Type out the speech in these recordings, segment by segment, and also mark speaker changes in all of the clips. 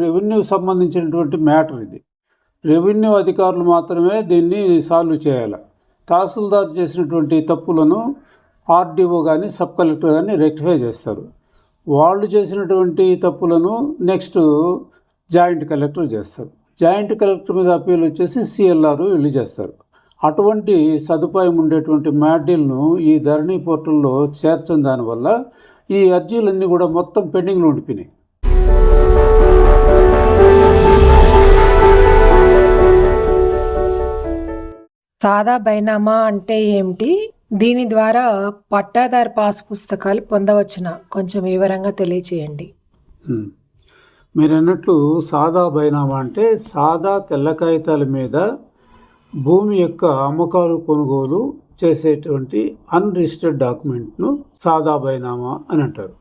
Speaker 1: Revenue సంబంధించినటువంటి matter ఇది. Revenue అధికారులు మాత్రమే దీన్ని సాల్వ్ చేయాలి. తహసీల్దార్ చేసినటువంటి తప్పులను ఆర్డీఓ కానీ సబ్ కలెక్టర్ కానీ రెక్టిఫై చేస్తారు. వాళ్ళు చేసినటువంటి తప్పులను నెక్స్ట్ జాయింట్ కలెక్టర్ చేస్తారు. జాయింట్ కలెక్టర్ మీద అప్పీల్ వచ్చేసి సిఎల్ఆర్ వీళ్ళు చేస్తారు. అటువంటి సదుపాయం ఉండేటువంటి మాడ్యూల్ను ఈ ధరణి పోర్టల్లో చేర్చని దానివల్ల ఈ అర్జీలన్నీ కూడా మొత్తం పెండింగ్లో ఉండిపోయినాయి.
Speaker 2: సాదా బైనామా అంటే ఏమిటి? దీని ద్వారా పట్టాదారు పాస్ పుస్తకాలు పొందవచ్చునా? కొంచెం వివరంగా తెలియచేయండి.
Speaker 1: మీరు అన్నట్లు సాదా బైనామా అంటే సాదా తెల్ల కాగితాల మీద భూమి యొక్క అమ్మకాలు కొనుగోలు చేసేటువంటి అన్రిజిస్టర్డ్ డాక్యుమెంట్ను సాదా బైనామా అని అంటారు.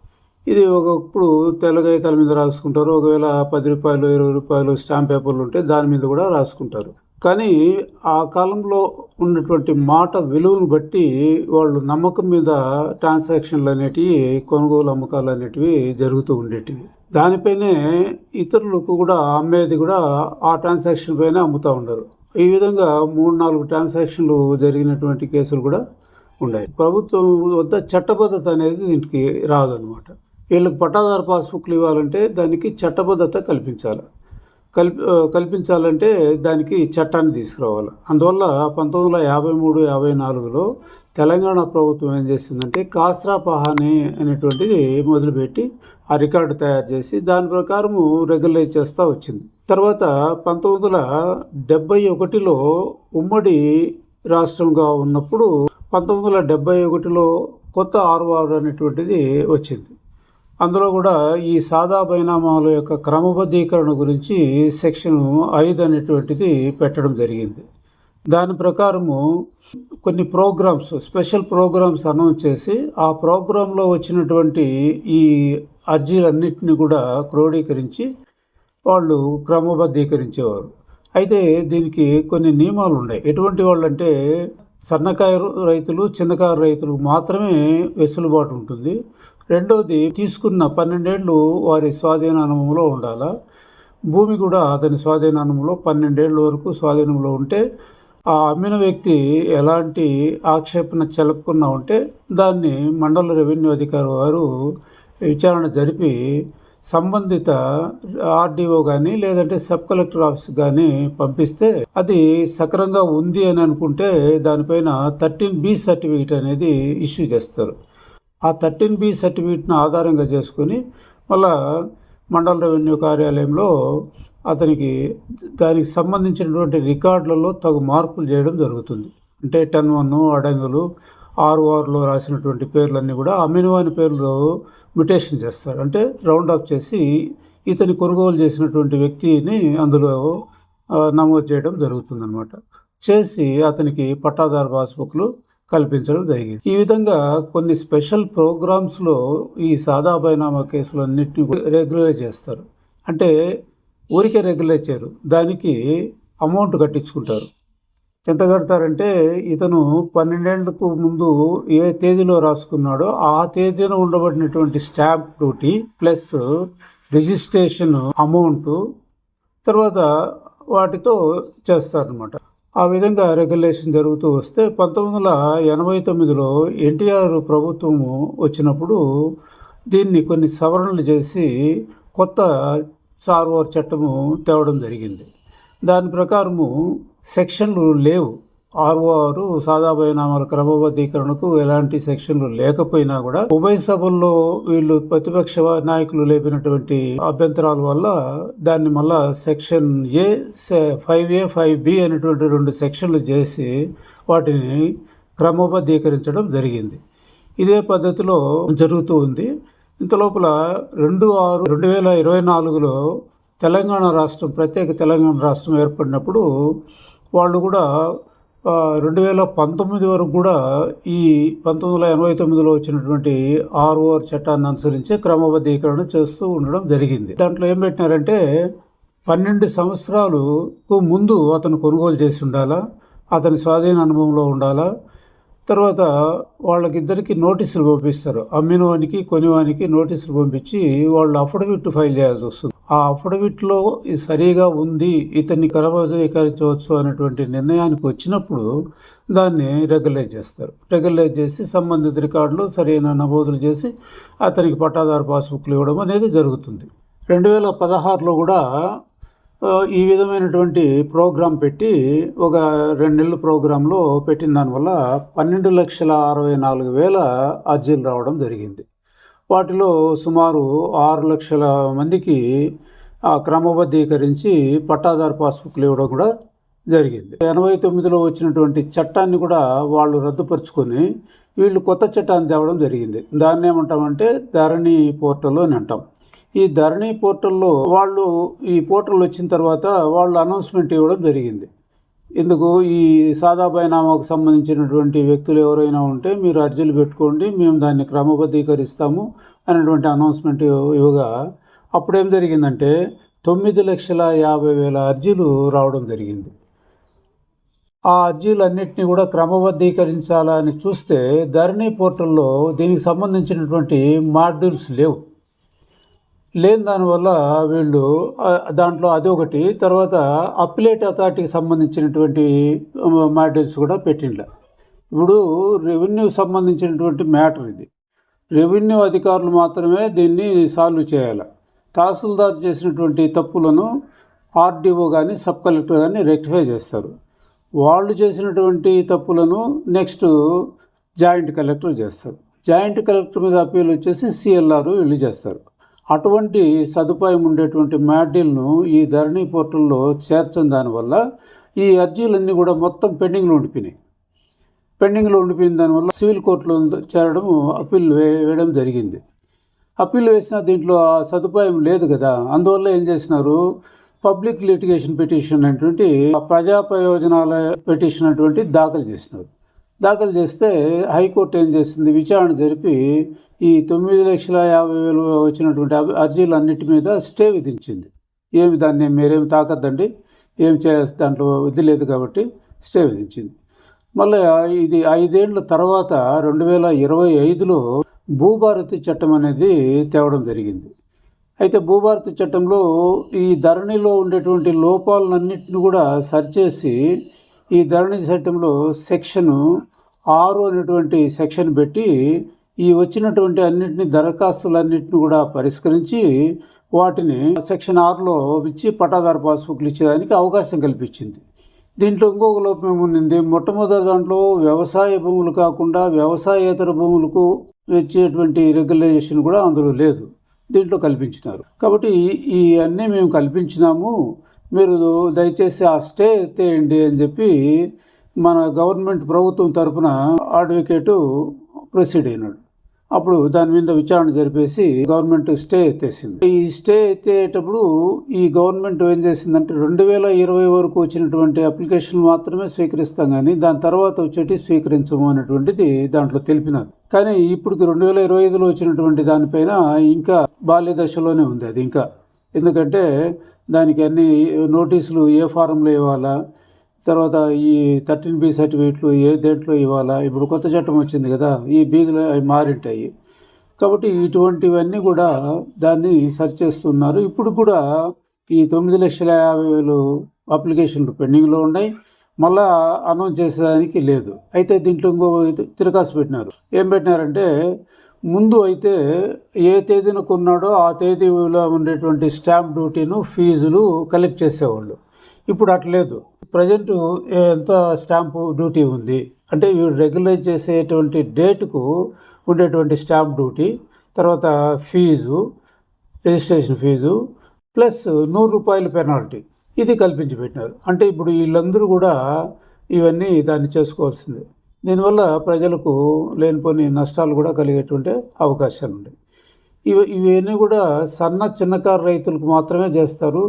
Speaker 1: ఇది ఒకప్పుడు తెల్ల కాగితాల మీద రాసుకుంటారు. ఒకవేళ 10 రూపాయలు 20 రూపాయలు స్టాంప్ పేపర్లు ఉంటే దాని మీద కూడా రాసుకుంటారు. కానీ ఆ కాలంలో ఉన్నటువంటి మాట విలువను బట్టి వాళ్ళు నమ్మకం మీద ట్రాన్సాక్షన్లు అనేటివి, కొనుగోలు అమ్మకాలు అనేటివి జరుగుతూ ఉండేటివి. దానిపైనే ఇతరులకు కూడా అమ్మేది కూడా ఆ ట్రాన్సాక్షన్ పైన అమ్ముతూ ఉండరు. ఈ విధంగా 3-4 ట్రాన్సాక్షన్లు జరిగినటువంటి కేసులు కూడా ఉన్నాయి. ప్రభుత్వం వద్ద చట్టబద్ధత అనేది దీనికి రాదనమాట. వీళ్ళకి పట్టాదారు పాస్బుక్లు ఇవ్వాలంటే దానికి చట్టబద్ధత కల్పించాలంటే దానికి చట్టాన్ని తీసుకురావాలి. అందువల్ల 1953-54లో తెలంగాణ ప్రభుత్వం ఏం చేసిందంటే కాస్రా పహానీ అనేటువంటిది మొదలుపెట్టి ఆ రికార్డు తయారు చేసి దాని ప్రకారము రెగ్యులైజ్ చేస్తూ వచ్చింది. తర్వాత 1971లో ఉమ్మడి రాష్ట్రంగా ఉన్నప్పుడు 1971లో కొత్త ఆర్ఓఆర్ అనేటువంటిది వచ్చింది. అందులో కూడా ఈ సాదా బైనామాల యొక్క క్రమబద్ధీకరణ గురించి సెక్షన్ 5 అనేటువంటిది పెట్టడం జరిగింది. దాని ప్రకారము కొన్ని ప్రోగ్రామ్స్, స్పెషల్ ప్రోగ్రామ్స్ అనౌన్స్ చేసి ఆ ప్రోగ్రాంలో వచ్చినటువంటి ఈ అర్జీలన్నింటినీ కూడా క్రోడీకరించి వాళ్ళు క్రమబద్ధీకరించేవారు. అయితే దీనికి కొన్ని నియమాలు ఉన్నాయి. ఎటువంటి వాళ్ళు అంటే సన్నకారు రైతులు, చిన్నకారు రైతులకు మాత్రమే వెసులుబాటు ఉంటుంది. రెండవది, తీసుకున్న 12 ఏళ్ళు వారి స్వాధీనానంలో ఉండాలా. భూమి కూడా అతని స్వాధీనానంలో 12 ఏళ్ళ వరకు స్వాధీనంలో ఉంటే ఆ అమ్మిన వ్యక్తి ఎలాంటి ఆక్షేపణ చెలపకుండా ఉంటే దాన్ని మండల రెవెన్యూ అధికారి వారు విచారణ జరిపి సంబంధిత ఆర్డీఓ కానీ లేదంటే సబ్ కలెక్టర్ ఆఫీస్ కానీ పంపిస్తే అది సక్రంగా ఉంది అని అనుకుంటే దానిపైన 13B సర్టిఫికేట్ అనేది ఇష్యూ చేస్తారు. ఆ 13B సర్టిఫికేట్ను ఆధారంగా చేసుకొని మళ్ళా మండల రెవెన్యూ కార్యాలయంలో అతనికి దానికి సంబంధించినటువంటి రికార్డులలో తగు మార్పులు చేయడం జరుగుతుంది. అంటే 10-1 అడంగులు ఆర్ఓఆర్లో రాసినటువంటి పేర్లన్నీ కూడా అమ్మినవాని పేర్లు మ్యుటేషన్ చేస్తారు. అంటే రౌండ్ అప్ చేసి ఇతని కొనుగోలు చేసినటువంటి వ్యక్తిని అందులో నమోదు చేయడం జరుగుతుందన్నమాట. చేసి అతనికి పట్టాదారు పాస్బుక్లు కల్పించడం జరిగింది. ఈ విధంగా కొన్ని స్పెషల్ ప్రోగ్రామ్స్లో ఈ సాదా బైనామా కేసులన్నింటినీ రెగ్యులైజ్ చేస్తారు. అంటే ఊరికే రెగ్యులైజ్ చేయరు, దానికి అమౌంట్ కట్టించుకుంటారు. ఎంత కడతారంటే ఇతను 12 ఏళ్లకు ముందు ఏ తేదీలో రాసుకున్నాడో ఆ తేదీన ఉండబడినటువంటి stamp duty plus registration amount తర్వాత వాటితో చేస్తారనమాట. ఆ విధంగా రెగ్యులేషన్ జరుగుతూ వస్తే 1989లో ఎన్టీఆర్ ప్రభుత్వము వచ్చినప్పుడు దీన్ని కొన్ని సవరణలు చేసి కొత్త ఆర్ఓఆర్ చట్టము తేవడం జరిగింది. దాని ప్రకారము సెక్షన్లు లేవు. ఆర్ఓఆర్ సాదా బైనామాల క్రమబద్ధీకరణకు ఎలాంటి సెక్షన్లు లేకపోయినా కూడా ఉభయ సభల్లో వీళ్ళు ప్రతిపక్ష నాయకులు లేపినటువంటి అభ్యంతరాల వల్ల దాన్ని మళ్ళా సెక్షన్ 5A 5B అనేటువంటి 2 సెక్షన్లు చేసి వాటిని క్రమబద్ధీకరించడం జరిగింది. ఇదే పద్ధతిలో జరుగుతూ ఉంది. ఇంతలోపల 2024లో తెలంగాణ రాష్ట్రం, ప్రత్యేక తెలంగాణ రాష్ట్రం ఏర్పడినప్పుడు వాళ్ళు కూడా 2019 వరకు కూడా ఈ 1989లో వచ్చినటువంటి ఆర్ఓఆర్ చట్టాన్ని అనుసరించే క్రమబద్ధీకరణ చేస్తూ ఉండడం జరిగింది. దాంట్లో ఏం పెట్టినారంటే 12 సంవత్సరాలకు ముందు అతను కొనుగోలు చేసి ఉండాలా, అతని స్వాధీన అనుభవంలో ఉండాలా. తర్వాత వాళ్ళకిద్దరికి నోటీసులు పంపిస్తారు. అమ్మినవానికి కొనివానికి నోటీసులు పంపించి వాళ్ళు అఫిడవిట్ ఫైల్ చేయాల్సి వస్తుంది. ఆ అఫిడవిట్లో ఇది సరిగా ఉంది, ఇతన్ని క్రమబద్ధీకరించవచ్చు అనేటువంటి నిర్ణయానికి వచ్చినప్పుడు దాన్ని రెగ్యులైజ్ చేస్తారు. రెగ్యులైజ్ చేసి సంబంధిత రికార్డులు సరైన నమోదులు చేసి అతనికి పట్టాదారు పాస్బుక్లు ఇవ్వడం అనేది జరుగుతుంది. 2016లో కూడా ఈ విధమైనటువంటి ప్రోగ్రాం పెట్టి ఒక 2 నెలల ప్రోగ్రాంలో పెట్టిన దానివల్ల 12,64,000 అర్జీలు రావడం జరిగింది. వాటిలో సుమారు 6 లక్షల మందికి క్రమబద్ధీకరించి పట్టాదారు పాస్బుక్లు ఇవ్వడం కూడా జరిగింది. 89లో వచ్చినటువంటి చట్టాన్ని కూడా వాళ్ళు రద్దుపరుచుకొని వీళ్ళు కొత్త చట్టాన్ని తేవడం జరిగింది. దాన్ని ఏమంటామంటే ధరణి పోర్టల్ అని అంటాం. ఈ ధరణి పోర్టల్లో వాళ్ళు ఈ పోర్టల్ వచ్చిన తర్వాత వాళ్ళు అనౌన్స్మెంట్ ఇవ్వడం జరిగింది. ఎందుకు ఈ సాదా బైనామాకు సంబంధించినటువంటి వ్యక్తులు ఎవరైనా ఉంటే మీరు అర్జీలు పెట్టుకోండి, మేము దాన్ని క్రమబద్ధీకరిస్తాము అనేటువంటి అనౌన్స్మెంట్ ఇవ్వగా అప్పుడేం జరిగిందంటే 9,50,000 అర్జీలు రావడం జరిగింది. ఆ అర్జీలన్నింటినీ కూడా క్రమబద్ధీకరించాలని చూస్తే ధరణి పోర్టల్లో దీనికి సంబంధించినటువంటి మాడ్యూల్స్ లేని దానివల్ల వీళ్ళు దాంట్లో అదొకటి, తర్వాత అప్పిలేట్ అథారిటీకి సంబంధించినటువంటి మాడ్యూల్స్ కూడా పెట్టిండ్ల. ఇప్పుడు రెవెన్యూ సంబంధించినటువంటి మ్యాటర్ ఇది. రెవెన్యూ అధికారులు మాత్రమే దీన్ని సాల్వ్ చేయాలి. తహసీల్దార్ చేసినటువంటి తప్పులను ఆర్డీఓ కానీ సబ్ కలెక్టర్ కానీ రెక్టిఫై చేస్తారు. వాళ్ళు చేసినటువంటి తప్పులను నెక్స్ట్ జాయింట్ కలెక్టర్ చేస్తారు. జాయింట్ కలెక్టర్ మీద అప్పీల్ వచ్చేసి సిఎల్ఆర్ వీళ్ళు చేస్తారు. అటువంటి సదుపాయం ఉండేటువంటి మాడ్యూల్ను ఈ ధరణి పోర్టల్లో చేర్చని దానివల్ల ఈ అర్జీలన్నీ కూడా మొత్తం పెండింగ్లో ఉండిపోయిన దానివల్ల సివిల్ కోర్టులో చేరడం అప్పీల్ వేయడం జరిగింది. అప్పీల్ వేసిన దీంట్లో ఆ సదుపాయం లేదు కదా. అందువల్ల ఏం చేసినారు, పబ్లిక్ లిటిగేషన్ పిటిషన్ అనేటువంటి ప్రజా ప్రయోజనాల పిటిషన్ అటువంటి దాఖలు చేస్తే హైకోర్టు ఏం చేసింది, విచారణ జరిపి ఈ 9,50,000 వచ్చినటువంటి అర్జీలన్నిటి మీద స్టే విధించింది. దాన్ని మీరేమి తాకద్దండి, ఏం దాంట్లో ఇది లేదు కాబట్టి స్టే విధించింది. మళ్ళీ ఇది 5 ఏళ్ల తర్వాత 2025లో భూభారతి చట్టం అనేది తేవడం జరిగింది. అయితే భూభారతి చట్టంలో ఈ ధరణిలో ఉండేటువంటి లోపాలన్నింటిని కూడా సరిచేసి ఈ ధరణి చట్టంలో సెక్షన్ 6 అనేటువంటి సెక్షన్ పెట్టి ఈ వచ్చినటువంటి అన్నింటినీ దరఖాస్తులన్నింటినీ కూడా పరిష్కరించి వాటిని సెక్షన్ 6లో ఇచ్చి పట్టాదారు పాస్బుక్లు ఇచ్చేదానికి అవకాశం కల్పించింది. దీంట్లో ఇంకొక లోపం ఏముంది, మొట్టమొదటి దాంట్లో వ్యవసాయ భూములు కాకుండా వ్యవసాయేతర భూములకు ఇచ్చేటువంటి రెగ్యులైజేషన్ కూడా అందులో లేదు, దీంట్లో కల్పించినారు. కాబట్టి ఈ అన్నీ మేము కల్పించినాము, మీరు దయచేసి ఆ స్టే ఎత్తేయండి అని చెప్పి మన గవర్నమెంట్ ప్రభుత్వం తరఫున అడ్వకేటు ప్రొసీడ్ అయినాడు. అప్పుడు దాని మీద విచారణ జరిపేసి గవర్నమెంట్ స్టే ఎత్తేసింది. ఈ స్టే ఎత్తేటప్పుడు ఈ గవర్నమెంట్ ఏం చేసిందంటే 2020 వరకు వచ్చినటువంటి అప్లికేషన్లు మాత్రమే స్వీకరిస్తాం, కానీ దాని తర్వాత వచ్చేటి స్వీకరించము అనేటువంటిది దాంట్లో తెలిపినారు. కానీ ఇప్పటికి 2025లో వచ్చినటువంటి దానిపైన ఇంకా బాల్య దశలోనే ఉంది అది ఇంకా. ఎందుకంటే దానికి అన్ని నోటీసులు ఏ ఫారంలో ఇవ్వాలా, తర్వాత ఈ 13B సర్టిఫికేట్లు దేంట్లో ఇవ్వాలా, ఇప్పుడు కొత్త చట్టం వచ్చింది కదా, ఈ బీగులు అవి మారింటాయి. కాబట్టి ఇటువంటివన్నీ కూడా దాన్ని సరి చేస్తున్నారు. ఇప్పుడు కూడా ఈ 9,50,000 అప్లికేషన్లు పెండింగ్లో ఉన్నాయి, మళ్ళా అనౌన్స్ చేసేదానికి లేదు. అయితే దీంట్లో ఇంకో తిరకాసు పెట్టినారు. ఏం పెట్టినారంటే, ముందు అయితే ఏ తేదీన కొన్నాడో ఆ తేదీలో ఉండేటువంటి స్టాంప్ డ్యూటీను ఫీజులు కలెక్ట్ చేసేవాళ్ళు. ఇప్పుడు అట్లేదు. ప్రజెంట్ ఎంత స్టాంపు డ్యూటీ ఉంది అంటే వీడు రెగ్యులైజ్ చేసేటువంటి డేటుకు ఉండేటువంటి స్టాంప్ డ్యూటీ, తర్వాత fee, registration fee plus ₹100 penalty, ఇది కల్పించి పెట్టినారు. అంటే ఇప్పుడు వీళ్ళందరూ కూడా ఇవన్నీ దాన్ని చేసుకోవాల్సిందే. దీనివల్ల ప్రజలకు లేనిపోని నష్టాలు కూడా కలిగేటువంటి అవకాశాలు ఉన్నాయి. ఇవన్నీ కూడా చిన్నకారు రైతులకు మాత్రమే చేస్తారు.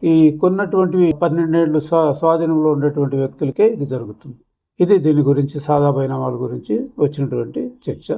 Speaker 1: ఈ కొన్నటువంటివి 12 ఏళ్ళు స్వాధీనంలో ఉండేటువంటి వ్యక్తులకే ఇది జరుగుతుంది. ఇది దీని గురించి సాదా బైనామాల గురించి వచ్చినటువంటి చర్చ.